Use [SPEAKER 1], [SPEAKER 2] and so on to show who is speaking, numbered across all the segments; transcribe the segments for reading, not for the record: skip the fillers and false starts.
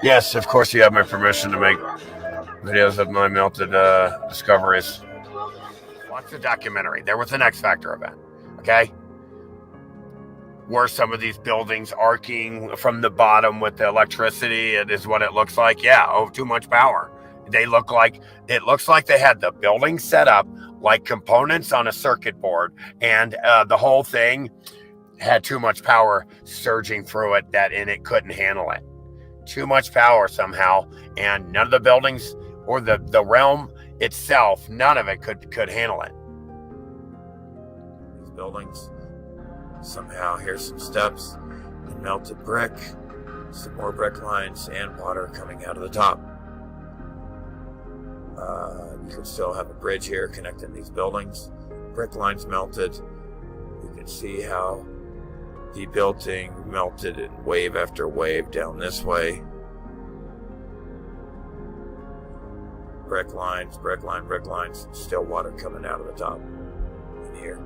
[SPEAKER 1] Yes, of course you have my permission to make videos of my melted discoveries. Watch the documentary. There was an X Factor event, okay? Were some of these buildings arcing from the bottom with the electricity? It is what it looks like. Yeah, too much power. It looks like they had the building set up like components on a circuit board, and the whole thing had too much power surging through it and it couldn't handle it. Too much power somehow, and none of the buildings or the realm itself, none of it could handle it. These buildings, somehow here's some steps, and melted brick, some more brick lines, and water coming out of the top. You can still have a bridge here connecting these buildings. Brick lines melted. You can see how the building melted in wave after wave down this way. Brick lines, brick lines, still water coming out of the top in here.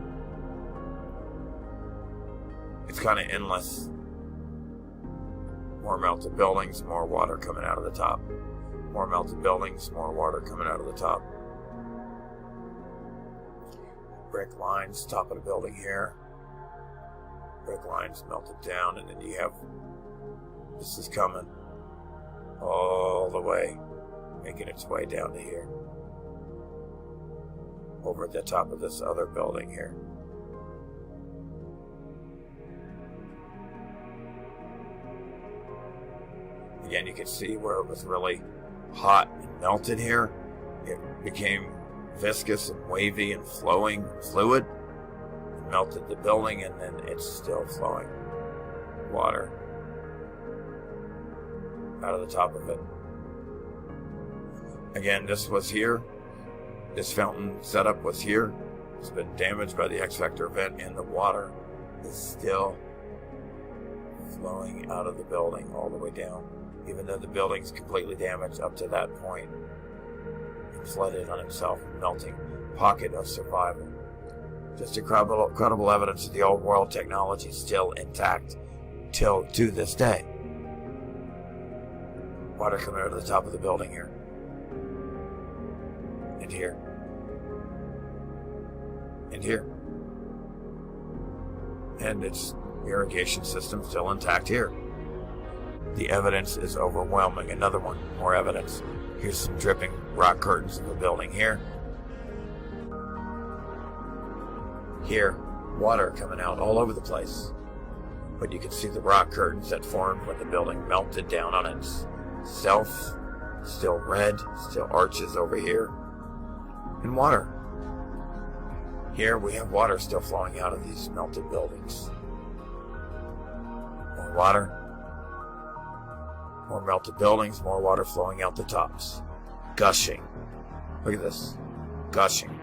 [SPEAKER 1] It's kind of endless. More melted buildings, more water coming out of the top. More melted buildings, more water coming out of the top. Brick lines, top of the building here. Brick lines melted down, and then you have, this is coming all the way, making its way down to here. Over at the top of this other building here. Again, you can see where it was really hot and melted here. It became viscous and wavy and flowing fluid. It melted the building, and then it's still flowing water out of the top of it. Again, this was here. This fountain setup was here. It's been damaged by the X Factor event, and the water is still flowing out of the building all the way down. Even though the building's completely damaged up to that point, and flooded on itself, melting pocket of survival. Just incredible evidence that the old world technology is still intact to this day. Water coming out of the top of the building here. And here. And here. And its irrigation system still intact here. The evidence is overwhelming. Another one, more evidence. Here's some dripping rock curtains of a building here. Here, water coming out all over the place. But you can see the rock curtains that formed when the building melted down on itself. Still red, still arches over here. And water. Here we have water still flowing out of these melted buildings. More water. More melted buildings, more water flowing out the tops. Gushing. Look at this. Gushing.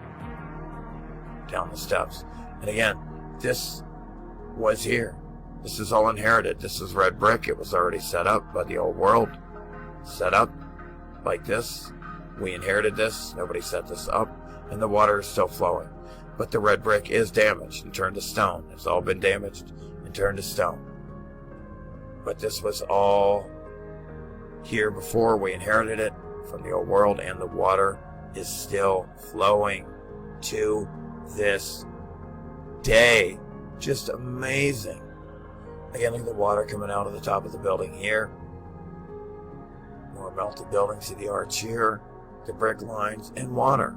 [SPEAKER 1] Down the steps. And again, this was here. This is all inherited. This is red brick. It was already set up by the old world. Set up like this. We inherited this. Nobody set this up. And the water is still flowing. But the red brick is damaged and turned to stone. It's all been damaged and turned to stone. But this was all here before we inherited it from the old world, and the water is still flowing to this day. Just amazing. Again, look at the water coming out of the top of the building here. More melted buildings. See the arch here, the brick lines, and water.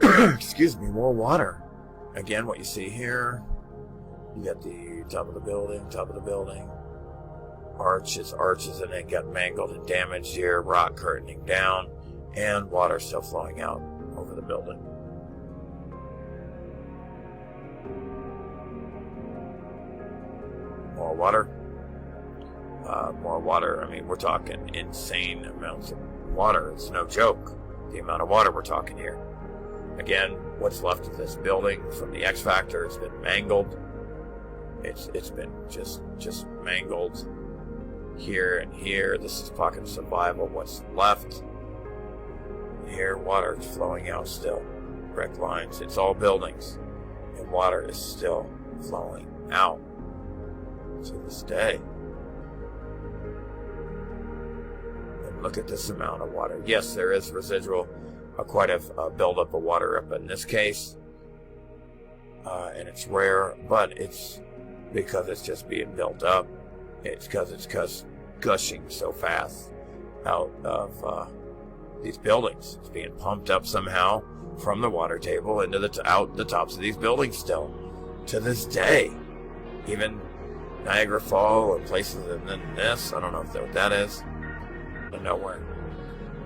[SPEAKER 1] Excuse me, more water. Again, what you see here, you got the top of the building, arches, and it got mangled and damaged here, rock curtaining down, and water still flowing out over the building. More water. I mean, we're talking insane amounts of water. It's no joke, the amount of water we're talking here. Again, what's left of this building from the X Factor has been mangled. It's been just mangled. Here and here, this is pocket of survival. What's left here, water is flowing out still. Brick lines, it's all buildings, and water is still flowing out to this day. Look at this amount of water. Yes, there is residual, quite a buildup of water up in this case. And it's rare, but it's because it's just being built up. It's because it's gushing so fast out of these buildings. It's being pumped up somehow from the water table into out the tops of these buildings still to this day. Even Niagara Falls and places, and then this, I don't know if what that is, but nowhere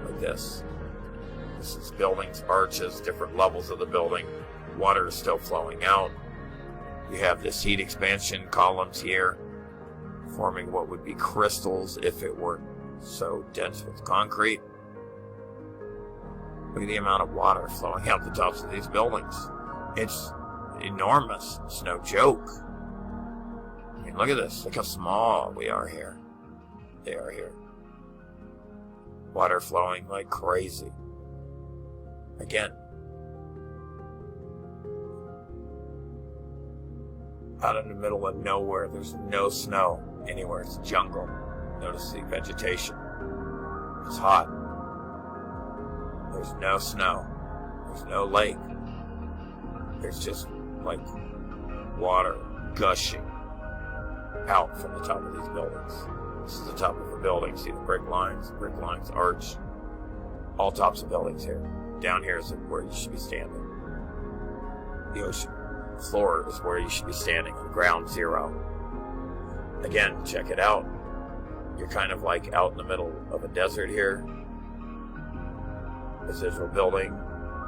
[SPEAKER 1] like this. This is buildings, arches, different levels of the building. Water is still flowing out. You have this heat expansion columns here forming what would be crystals if it weren't so dense with concrete. Look at the amount of water flowing out the tops of these buildings. It's enormous. It's no joke. I mean, look at this. Look how small we are here. They are here. Water flowing like crazy. Again, out in the middle of nowhere, there's no snow anywhere. It's jungle. Notice the vegetation. It's hot. There's no snow. There's no lake. There's just like water gushing out from the top of these buildings. This is the top of a building. See the brick lines arch. All tops of buildings here. Down here is where you should be standing. The ocean floor is where you should be standing on ground zero. Again, check it out. You're kind of like out in the middle of a desert here. Residual building,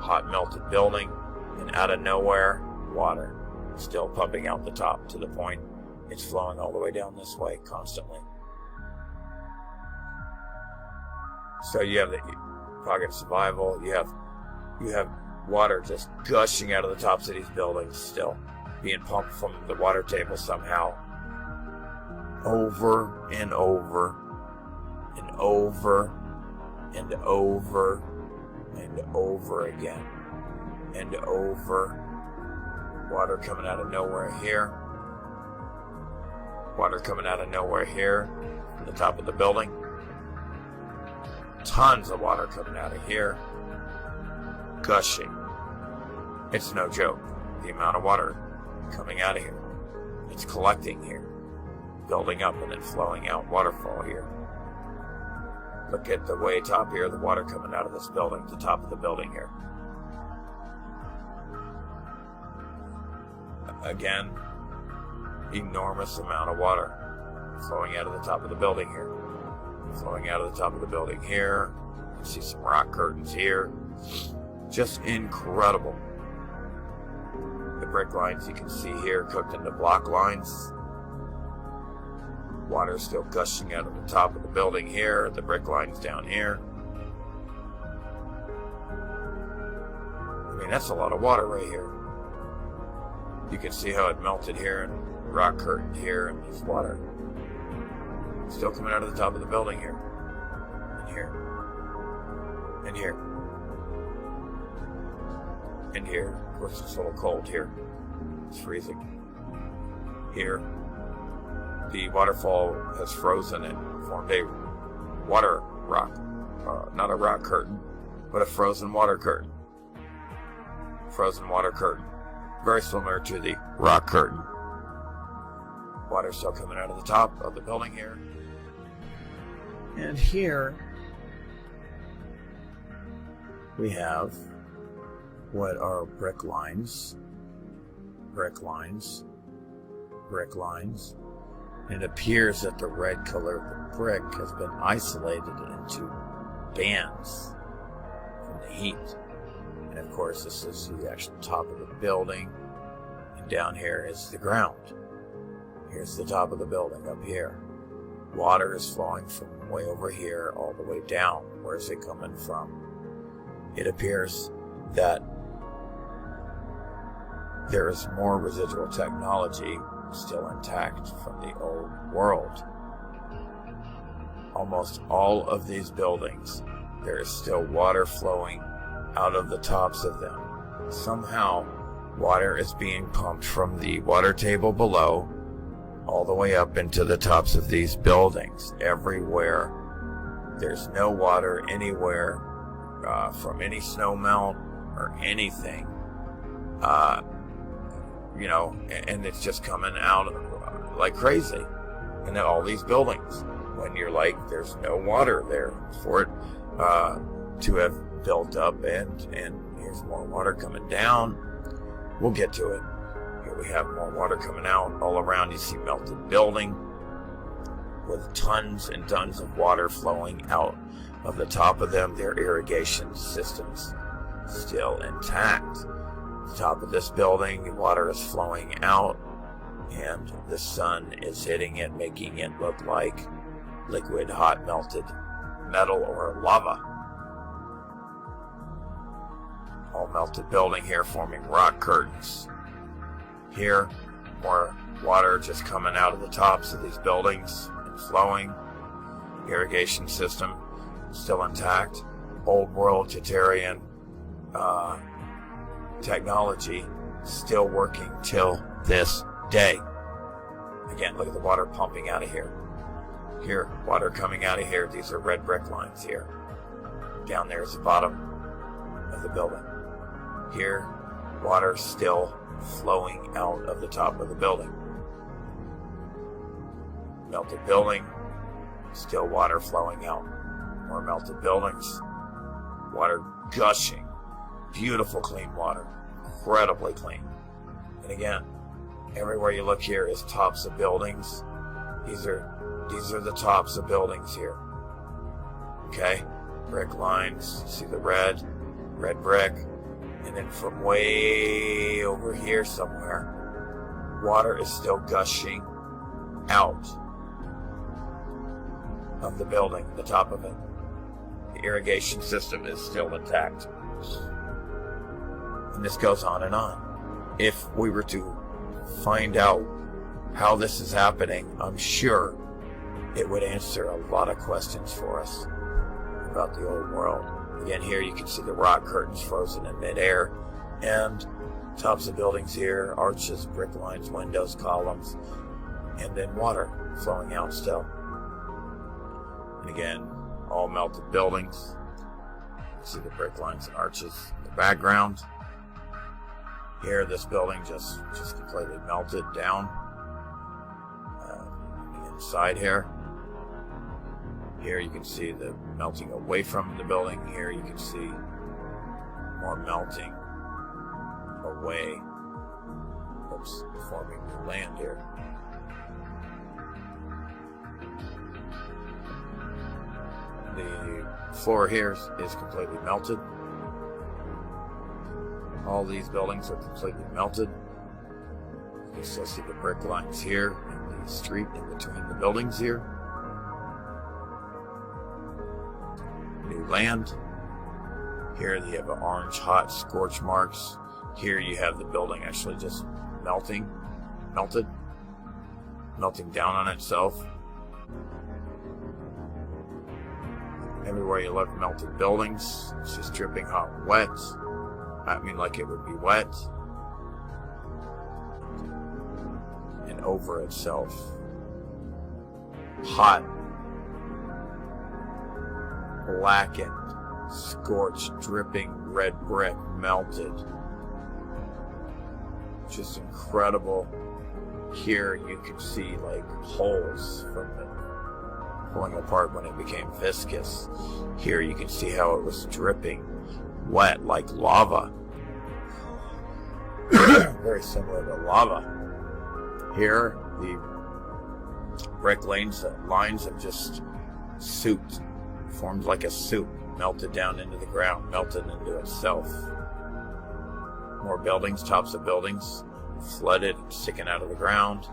[SPEAKER 1] hot melted building, and out of nowhere, water still pumping out the top to the point it's flowing all the way down this way constantly. So you have the pocket of survival. You have water just gushing out of the tops of these buildings, still being pumped from the water table somehow, over and over and over and over and over again and over. Water coming out of nowhere here. Water coming out of nowhere here from the top of the building. Tons of water coming out of here. Gushing. It's no joke, the amount of water coming out of here. It's collecting here, building up and then flowing out. Waterfall here. Look at the way top here, the water coming out of this building, the top of the building here. Again, enormous amount of water flowing out of the top of the building here. Flowing out of the top of the building here. You see some rock curtains here. Just incredible. The brick lines you can see here cooked into block lines. Water still gushing out of the top of the building here. The brick lines down here. I mean, that's a lot of water right here. You can see how it melted here and rock curtain here, and there's water still coming out of the top of the building here. And here. And here. And here. Of course, it's a little cold here. It's freezing. Here. The waterfall has frozen and formed a water rock. Not a rock curtain, but a frozen water curtain. Frozen water curtain. Very similar to the rock curtain. Water still coming out of the top of the building here. And here we have what are brick lines. Brick lines. Brick lines. It appears that the red color of the brick has been isolated into bands from the heat. And of course, this is the actual top of the building. And down here is the ground. Here's the top of the building up here. Water is flowing from way over here all the way down. Where's it coming from? It appears that there is more residual technology still intact from the old world. Almost all of these buildings, there is still water flowing out of the tops of them. Somehow, water is being pumped from the water table below all the way up into the tops of these buildings. Everywhere there's no water anywhere from any snow melt or anything, and it's just coming out like crazy. And then all these buildings, when you're like, there's no water there for it to have built up, and here's more water coming down. We'll get to it. Here we have more water coming out all around. You see melted building with tons and tons of water flowing out of the top of them. Their irrigation systems still intact. The top of this building, the water is flowing out, and the sun is hitting it, making it look like liquid hot melted metal or lava. All melted building here, forming rock curtains. Here, more water just coming out of the tops of these buildings and flowing. Irrigation system still intact. Old world Tatarian technology still working till this day. Again, look at the water pumping out of here. Here, water coming out of here. These are red brick lines here. Down there is the bottom of the building. Here, water still flowing out of the top of the building. Melted building, still water flowing out. More melted buildings, water gushing. Beautiful clean water, incredibly clean. And again, everywhere you look here is tops of buildings. These are the tops of buildings here. Okay, brick lines. See the red brick, and then from way over here somewhere, water is still gushing out of the building, the top of it. The irrigation system is still intact. And this goes on and on. If we were to find out how this is happening, I'm sure it would answer a lot of questions for us about the old world. Again, here you can see the rock curtains frozen in midair, and tops of buildings here, arches, brick lines, windows, columns, and then water flowing out still. And again, all melted buildings. You see the brick lines and arches in the background. Here, this building just completely melted down. The inside here. Here you can see the melting away from the building. Here you can see more melting away. Oops, forming new land here. The floor here is completely melted. All these buildings are completely melted. You can still see the brick lines here and the street in between the buildings here. New land. Here you have an orange hot scorch marks. Here you have the building actually just melting down on itself. Everywhere you look, melted buildings. It's just dripping hot wet. I mean, like it would be wet. And over itself. Hot. Blackened. Scorched, dripping red brick, melted. Just incredible. Here you can see like holes from it pulling apart when it became viscous. Here you can see how it was dripping wet like lava. Very similar to lava. Here the brick lines have just souped, formed like a soup, melted down into the ground, melted into itself. More buildings, tops of buildings, flooded, sticking out of the ground,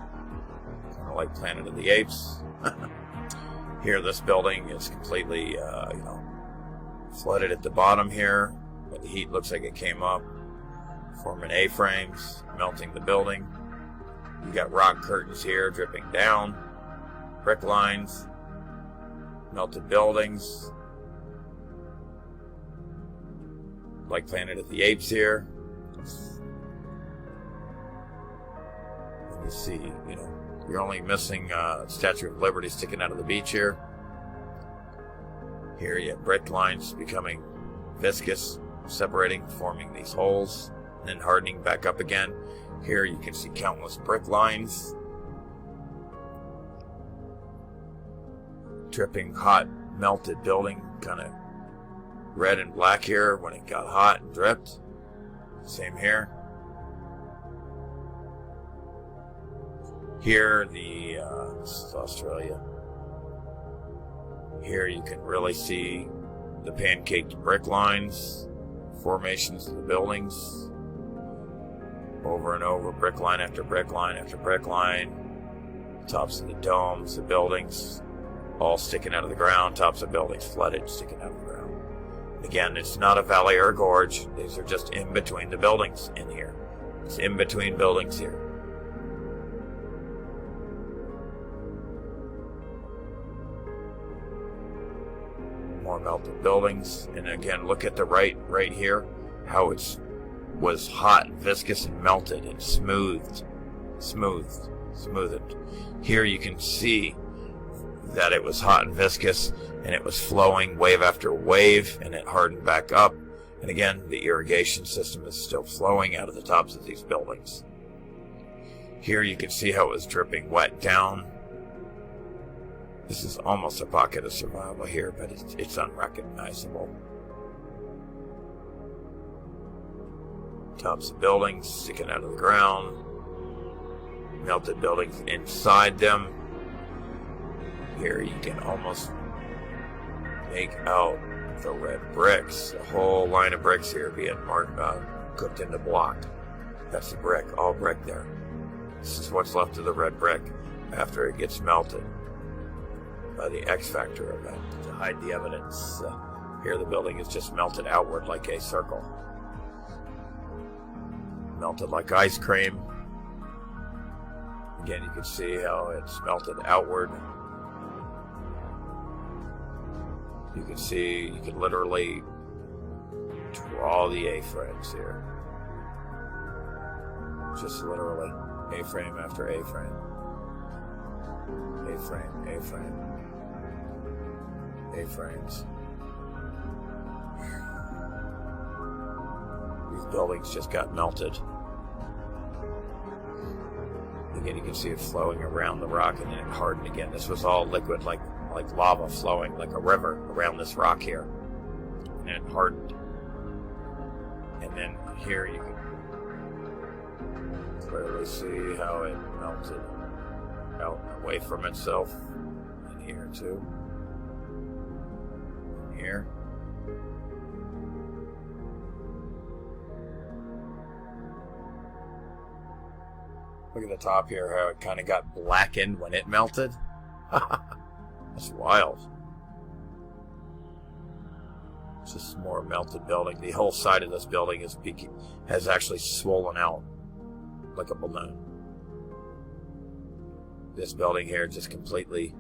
[SPEAKER 1] kind of like Planet of the Apes. Here, this building is completely, flooded at the bottom here, but the heat looks like it came up, forming A-frames, melting the building. You got rock curtains here dripping down, brick lines, melted buildings, like Planet of the Apes here. And you see, you're only missing Statue of Liberty sticking out of the beach here. Here you have brick lines becoming viscous, separating, forming these holes, and then hardening back up again. Here you can see countless brick lines. Dripping hot melted building, kind of red and black here when it got hot and dripped. Same here. Here, this is Australia. Here you can really see the pancaked brick lines, formations of the buildings, over and over, brick line after brick line after brick line, tops of the domes, the buildings, all sticking out of the ground, tops of buildings flooded, sticking out of the ground. Again, it's not a valley or a gorge. These are just in between the buildings in here. It's in between buildings here. More melted buildings. And again, look at the right here, how it was hot, viscous, and melted and smoothed. Here you can see that it was hot and viscous, and it was flowing wave after wave, and it hardened back up. And again, the irrigation system is still flowing out of the tops of these buildings. Here you can see how it was dripping wet down. This is almost a pocket of survival here, but it's unrecognizable. Tops of buildings sticking out of the ground. Melted buildings inside them. Here you can almost make out the red bricks. A whole line of bricks here being cooked into block. That's the brick, all brick there. This is what's left of the red brick after it gets melted by the X factor event to hide the evidence. Here the building is just melted outward like a circle. Melted like ice cream. Again, you can see how it's melted outward. You can see, you can literally draw the A-frames here. Just literally, A-frame after A-frame. A-frame, A-frame. A-frames. These buildings just got melted. Again, you can see it flowing around the rock, and then it hardened again. This was all liquid, like lava flowing like a river around this rock here, and it hardened. And then here you can clearly see how it melted out away from itself. And here too. And here. Look at the top here, how it kind of got blackened when it melted. That's wild. It's just more melted building. The whole side of this building has actually swollen out like a balloon. This building here just completely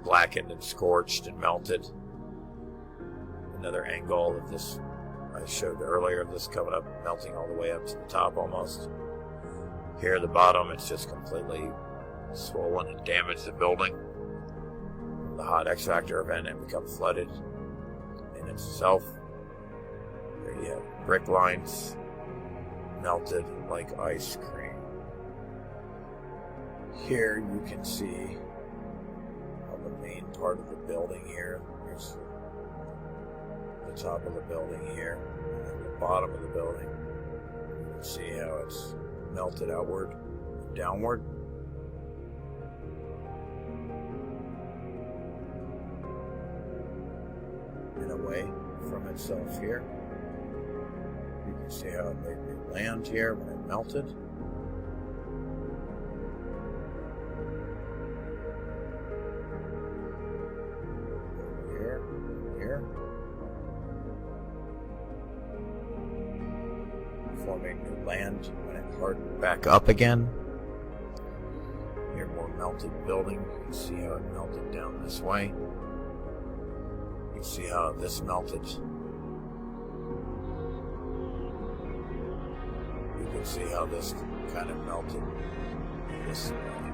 [SPEAKER 1] blackened and scorched and melted. Another angle of this I showed earlier of this coming up, melting all the way up to the top almost. Here at the bottom, it's just completely swollen and damaged the building. The hot X factor event and become flooded in itself. There you have brick lines melted like ice cream. Here you can see how the main part of the building here, there's the top of the building here, and then the bottom of the building. You can see how it's melted outward and downward. And away from itself here. You can see how it made new land here when it melted. Here. Forming new land when it hardened back up again. Here, more melted building. You can see how it melted down this way. You can see how this melted. You can see how this kind of melted this way.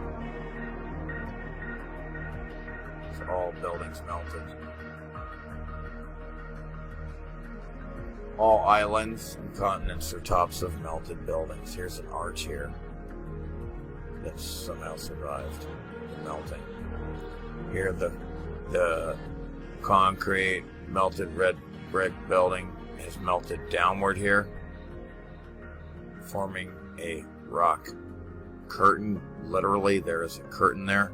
[SPEAKER 1] So all buildings melted. All islands and continents are tops of melted buildings. Here's an arch here that somehow survived the melting. Here the concrete melted red brick building is melted downward here, forming a rock curtain. Literally, there is a curtain there,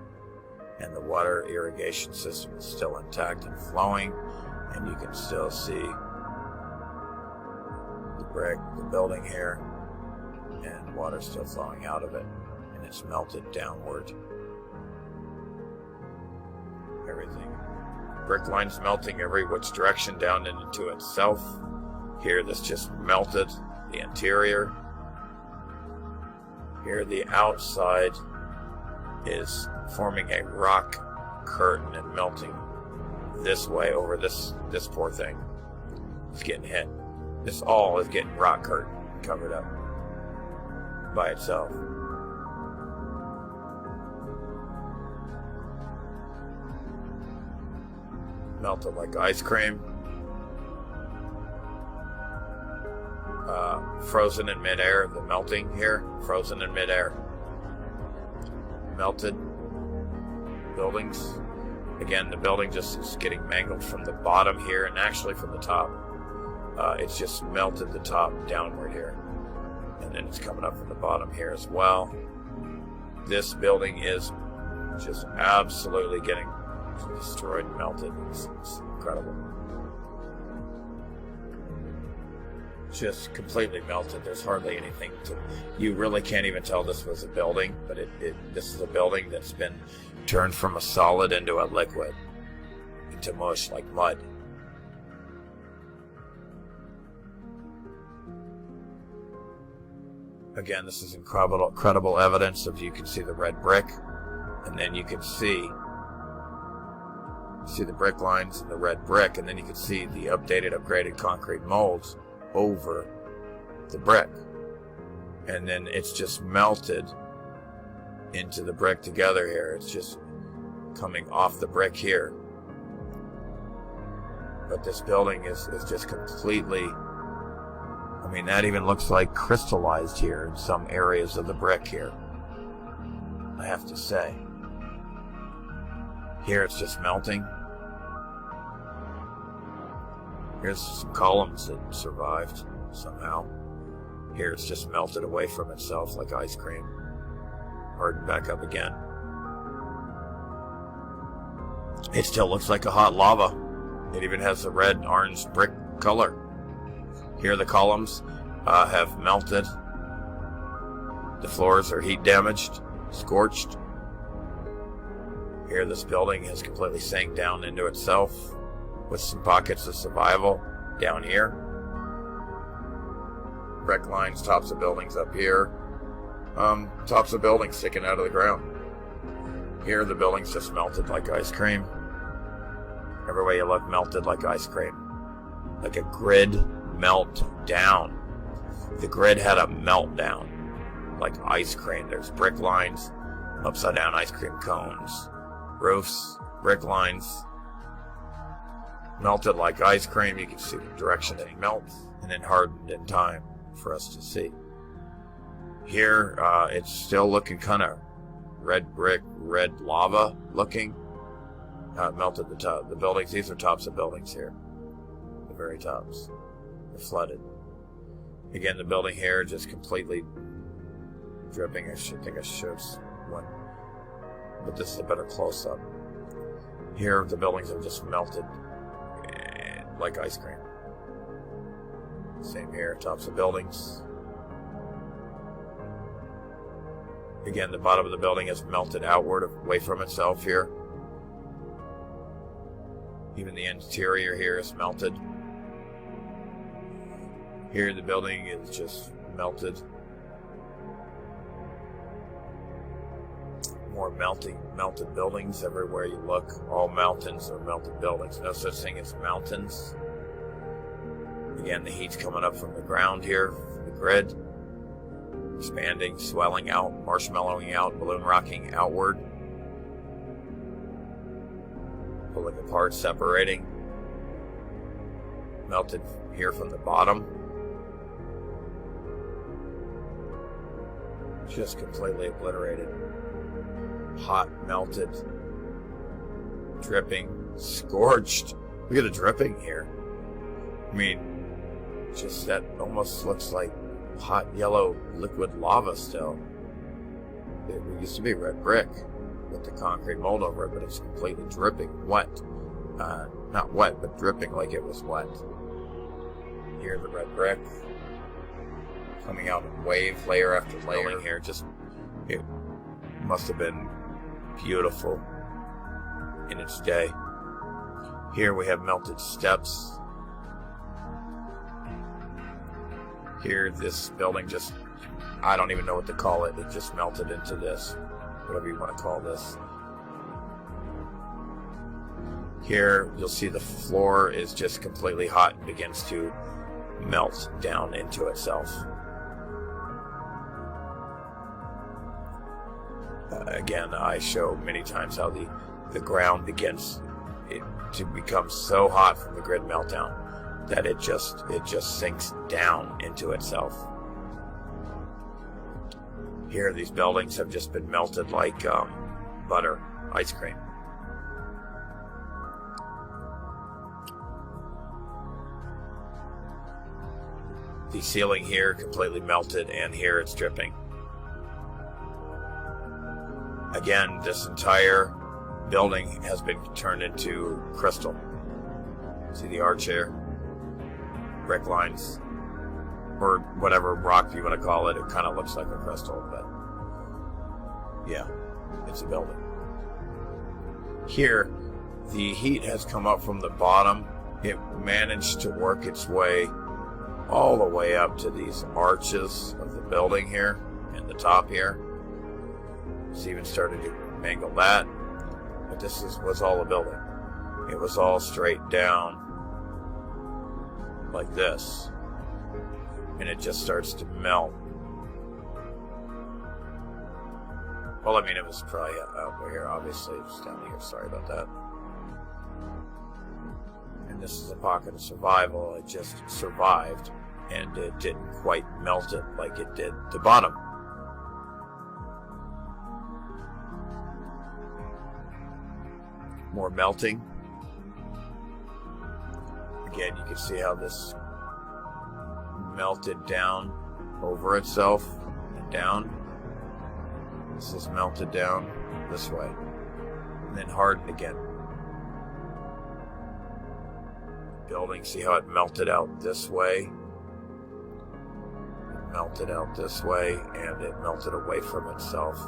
[SPEAKER 1] and the water irrigation system is still intact and flowing, and you can still see the brick, the building here, and water still flowing out of it, and it's melted downward. Everything. Brick lines melting every which direction down into itself. Here, this just melted the interior. Here, the outside is forming a rock curtain and melting this way over this poor thing. It's getting hit. This all is getting rock curtain covered up by itself. Melted like ice cream. Frozen in midair, the melting here, frozen in midair. Melted buildings. Again, the building just is getting mangled from the bottom here and actually from the top. It's just melted the top downward here. And then it's coming up from the bottom here as well. This building is just absolutely getting destroyed and melted. It's incredible. Just completely melted. There's hardly anything to, you really can't even tell this was a building, but this is a building that's been turned from a solid into a liquid, into mush, like mud. Again, this is incredible evidence of, you can see the red brick, and then you can see the brick lines and the red brick, and then you can see the upgraded concrete molds over the brick, and then it's just melted into the brick together here. It's just coming off the brick here, but this building is just completely, I mean, that even looks like crystallized here in some areas of the brick here, I have to say. Here it's just melting. Here's some columns that survived somehow. Here it's just melted away from itself like ice cream. Hardened back up again. It still looks like a hot lava. It even has a red orange brick color. Here the columns have melted. The floors are heat damaged, scorched. Here this building has completely sank down into itself, with some pockets of survival down here. Brick lines, tops of buildings up here. Tops of buildings sticking out of the ground. Here the buildings just melted like ice cream. Every way you look, melted like ice cream. Like a grid melt down. The grid had a meltdown like ice cream. There's brick lines, upside down ice cream cones, roofs, brick lines, melted like ice cream. You can see the direction that it melts, and then hardened in time for us to see. Here, it's still looking kind of red brick, red lava looking. Melted the top, the buildings. These are tops of buildings here. The very tops. They're flooded. Again, the building here just completely dripping. I think I showed one, but this is a better close-up. Here, the buildings have just melted like ice cream. Same here, tops of buildings. Again, the bottom of the building has melted outward, away from itself here. Even the interior here is melted. Here, the building is just melted. More melted buildings everywhere you look. All mountains are melted buildings. No such thing as mountains. Again, the heat's coming up from the ground here, from the grid. Expanding, swelling out, marshmallowing out, balloon rocking outward. pulling apart, separating. Melted here from the bottom. Just completely obliterated. Hot, melted, dripping, scorched. Look at the dripping here. I mean, just that almost looks like hot yellow liquid lava still. It used to be red brick with the concrete mold over it, but it's completely dripping, wet. Not wet, but dripping like it was wet. Here, the red brick coming out in wave, layer after layer here. Just, it must have been beautiful in its day. Here we have melted steps. Here, this building just, I don't even know what to call it. It just melted into this, whatever you want to call this. Here, you'll see the floor is just completely hot and begins to melt down into itself. Again, I show many times how the ground begins to become so hot from the grid meltdown that it just sinks down into itself. Here, these buildings have just been melted like butter, ice cream. The ceiling here completely melted, and here it's dripping. Again, this entire building has been turned into crystal. See the arch here? Brick lines, or whatever rock you want to call it. It kind of looks like a crystal, but yeah, it's a building. Here, the heat has come up from the bottom. It managed to work its way all the way up to these arches of the building here and the top here. It's even started to mangle that, but this was all a building. It was all straight down like this, and it just starts to melt. Well, I mean, it was probably over here, obviously. It was down here, sorry about that. And this is a pocket of survival. It just survived, and it didn't quite melt it like it did the bottom. More melting. Again, you can see how this melted down over itself and down. This is melted down this way and then hardened again. Building, see how it melted out this way? It melted out this way, and it melted away from itself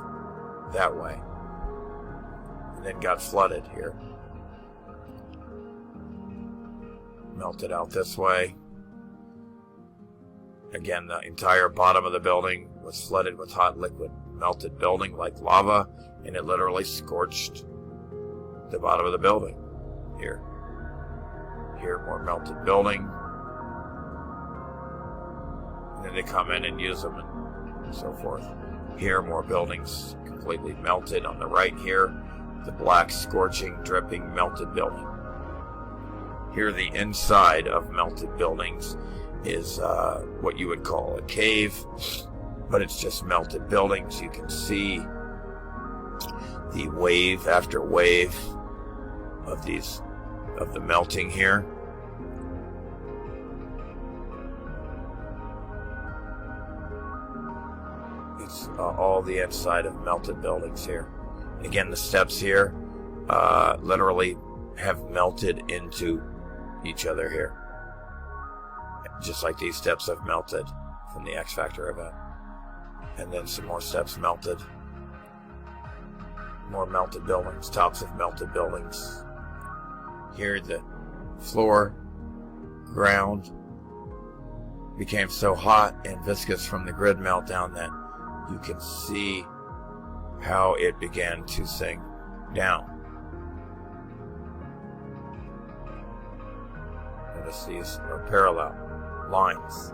[SPEAKER 1] that way. And then got flooded here. Melted out this way. Again, the entire bottom of the building was flooded with hot liquid. Melted building like lava, and it literally scorched the bottom of the building. Here. Here, more melted building. And then they come in and use them and so forth. Here, more buildings completely melted. On the right here, the black, scorching, dripping, melted building. Here, the inside of melted buildings is what you would call a cave, but it's just melted buildings. You can see the wave after wave of the melting here. It's all the inside of melted buildings here. Again, the steps here literally have melted into each other here, just like these steps have melted from the X Factor event. And then some more steps melted. More melted buildings, tops of melted buildings. Here, the floor, ground became so hot and viscous from the grid meltdown that you can see how it began to sink down. Notice these are parallel lines,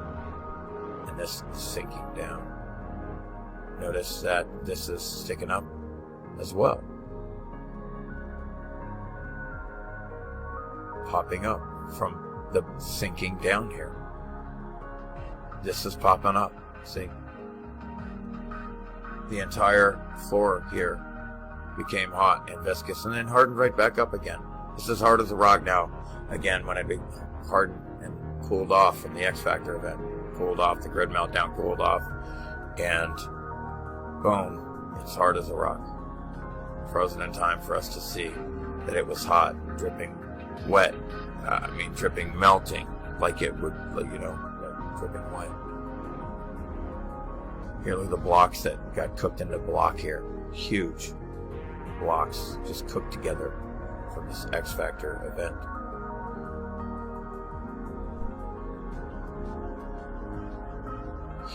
[SPEAKER 1] and this is sinking down. Notice that this is sticking up as well. popping up from the sinking down here. This is popping up. See? The entire floor here became hot and viscous and then hardened right back up again. This is hard as a rock now. Again, when it hardened and cooled off from the X Factor event. Cooled off, the grid meltdown cooled off, and boom, it's hard as a rock. Frozen in time for us to see that it was hot, dripping wet. Dripping melting, like it would, like dripping wet. Here are the blocks that got cooked into block here. Huge blocks just cooked together from this X Factor event.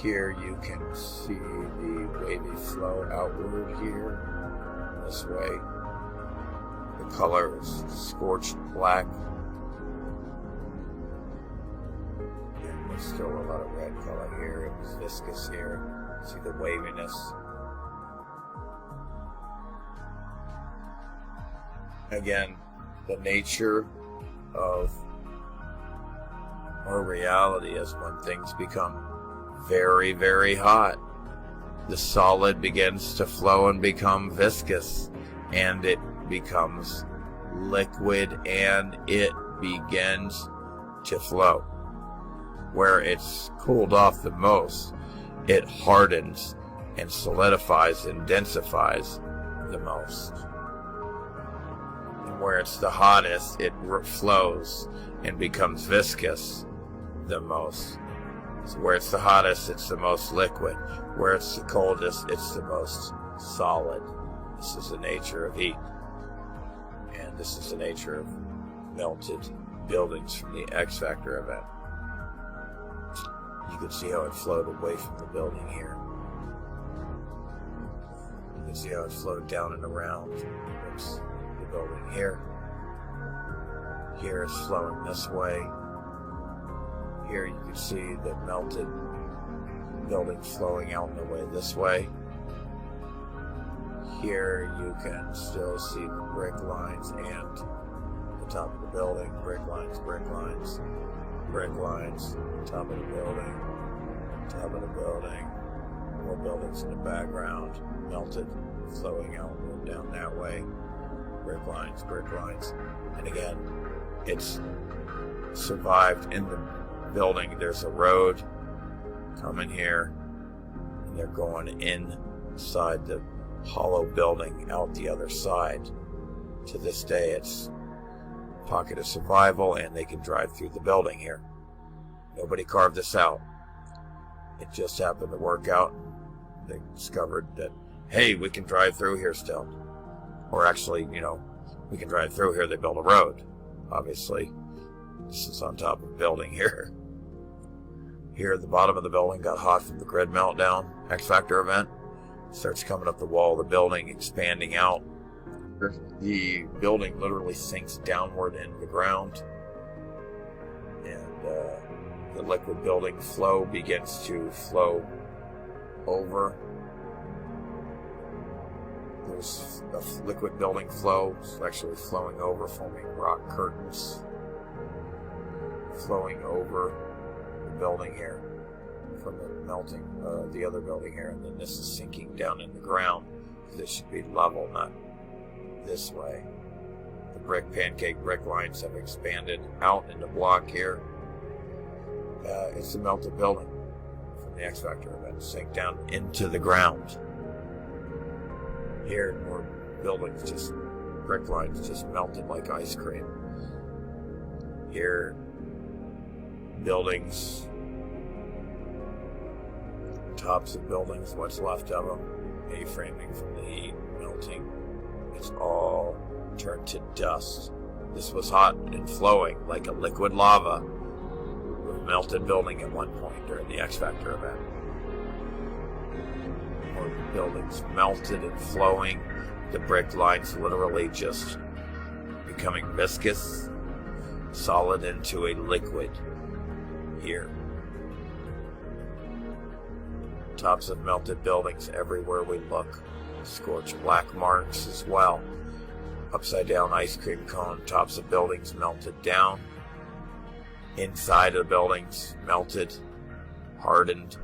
[SPEAKER 1] Here you can see the wavy flow outward here, this way. The color is scorched black. And there's still a lot of red color here. It was viscous here. See the waviness. Again, the nature of our reality is when things become very, very hot, the solid begins to flow and become viscous, and it becomes liquid, and it begins to flow. Where it's cooled off the most, it hardens and solidifies and densifies the most. And where it's the hottest, it flows and becomes viscous the most. So where it's the hottest, it's the most liquid. Where it's the coldest, it's the most solid. This is the nature of heat. And this is the nature of melted buildings from the X Factor event. You can see how it flowed away from the building here. You can see how it flowed down and around. It's the building here. Here it's flowing this way. Here you can see the melted building flowing out in the way this way. Here you can still see the brick lines and the top of the building. Brick lines, brick lines, brick lines, top of the building, top of the building. More buildings in the background, melted, flowing out and down that way. Brick lines, brick lines. And again, it's survived in the building. There's a road coming here, and they're going inside the hollow building out the other side. To this day, it's a pocket of survival, and they can drive through the building here. Nobody carved this out. It just happened to work out. They discovered that, hey, we can drive through here still. Or actually, we can drive through here. They built a road, obviously. This is on top of the building here. Here at the bottom of the building got hot from the grid meltdown, X Factor event. Starts coming up the wall of the building, expanding out. The building literally sinks downward into the ground. And the liquid building flow begins to flow over. There's a liquid building flow. It's actually flowing over, forming rock curtains. Flowing over the building here from the melting, the other building here, and then this is sinking down in the ground. This should be level, not this way. The pancake brick lines have expanded out into block here. It's a melted building from the X Factor event, sink down into the ground. Here, more buildings, just brick lines just melted like ice cream. Here, buildings, tops of buildings, what's left of them, A-framing from the heat, melting. It's all turned to dust. This was hot and flowing like a liquid lava with a melted building at one point during the X Factor event. More buildings melted and flowing. The brick lines literally just becoming viscous, solid into a liquid. Here. Tops of melted buildings everywhere we look. Scorched black marks as well. upside down ice cream cone. Tops of buildings melted down. Inside of the buildings melted, hardened.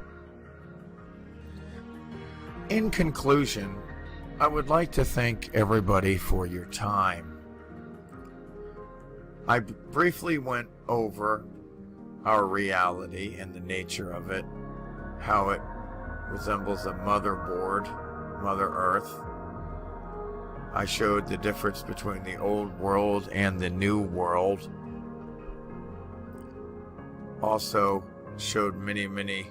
[SPEAKER 1] In conclusion, I would like to thank everybody for your time. I briefly went over our reality and the nature of it, how it resembles a motherboard, Mother Earth. I showed the difference between the old world and the new world. Also showed many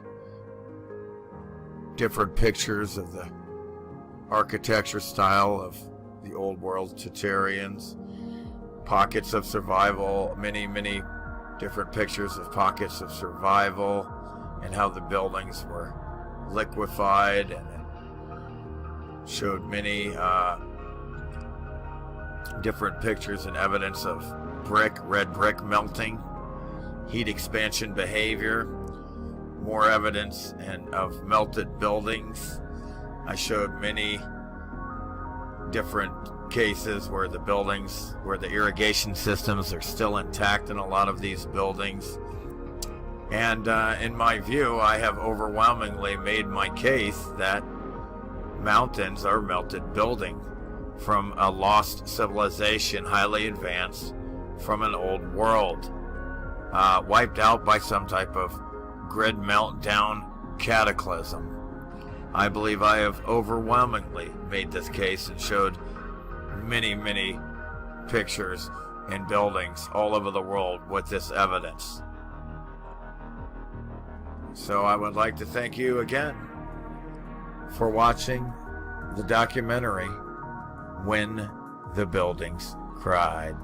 [SPEAKER 1] different pictures of the architecture style of the old world Tatarians, pockets of survival, many different pictures of pockets of survival, and how the buildings were liquefied, and it showed many different pictures and evidence of red brick melting, heat expansion behavior, more evidence of melted buildings. I showed many different cases where the buildings, where the irrigation systems are still intact in a lot of these buildings. And in my view, I have overwhelmingly made my case that mountains are melted building from a lost civilization, highly advanced, from an old world, wiped out by some type of grid meltdown cataclysm. I believe I have overwhelmingly made this case and showed many pictures and buildings all over the world with this evidence. So I would like to thank you again for watching the documentary When the Buildings Cried.